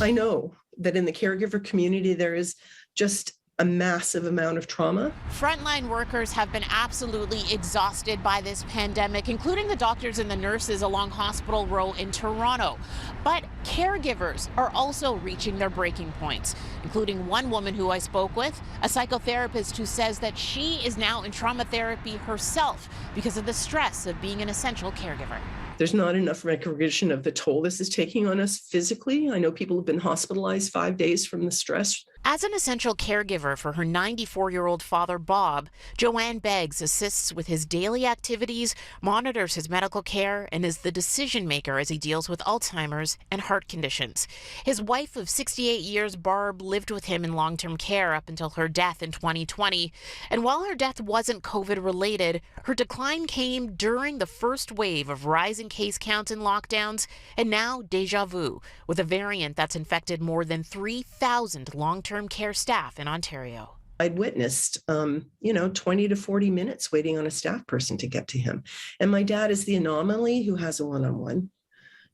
I know that in the caregiver community, there is just a massive amount of trauma. Frontline workers have been absolutely exhausted by this pandemic, including the doctors and the nurses along Hospital Row in Toronto. But caregivers are also reaching their breaking points, including one woman who I spoke with, a psychotherapist who says that she is now in trauma therapy herself because of the stress of being an essential caregiver. There's not enough recognition of the toll this is taking on us physically. I know people have been hospitalized 5 days from the stress. As an essential caregiver for her 94-year-old father, Bob, Joanne Beggs assists with his daily activities, monitors his medical care, and is the decision maker as he deals with Alzheimer's and heart conditions. His wife of 68 years, Barb, lived with him in long-term care up until her death in 2020. And while her death wasn't COVID-related, her decline came during the first wave of rising case counts and lockdowns, and now deja vu, with a variant that's infected more than 3,000 long-term care staff in Ontario. I'd witnessed, 20 to 40 minutes waiting on a staff person to get to him. And my dad is the anomaly who has a one-on-one.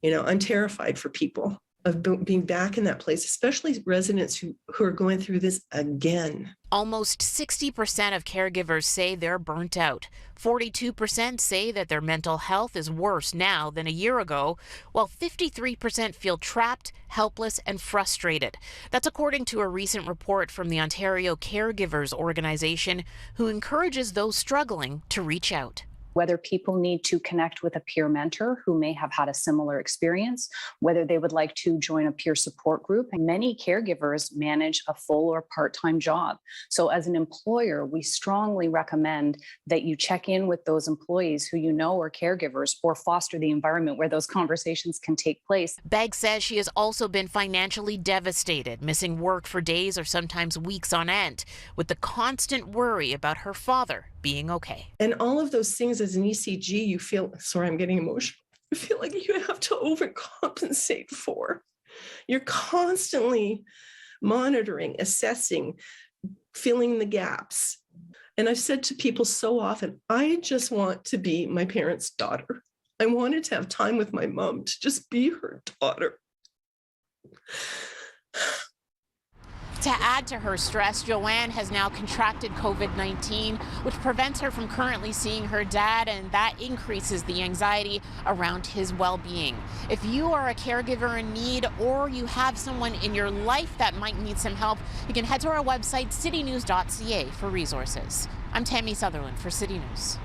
I'm terrified for people of being back in that place, especially residents who are going through this again. Almost 60% of caregivers say they're burnt out. 42% say that their mental health is worse now than a year ago, while 53% feel trapped, helpless, and frustrated. That's according to a recent report from the Ontario Caregivers organization, who encourages those struggling to reach out. Whether people need to connect with a peer mentor who may have had a similar experience, whether they would like to join a peer support group. Many caregivers manage a full or part-time job. So as an employer, we strongly recommend that you check in with those employees who you know are caregivers, or foster the environment where those conversations can take place. Begg says she has also been financially devastated, missing work for days or sometimes weeks on end, with the constant worry about her father being okay. And all of those things as an ECG, you feel, sorry, I'm getting emotional. You feel like you have to overcompensate for. You're constantly monitoring, assessing, filling the gaps. And I've said to people so often, I just want to be my parents' daughter. I wanted to have time with my mom, to just be her daughter. To add to her stress, Joanne has now contracted COVID-19, which prevents her from currently seeing her dad, and that increases the anxiety around his well-being. If you are a caregiver in need, or you have someone in your life that might need some help, you can head to our website, citynews.ca, for resources. I'm Tammy Sutherland for City News.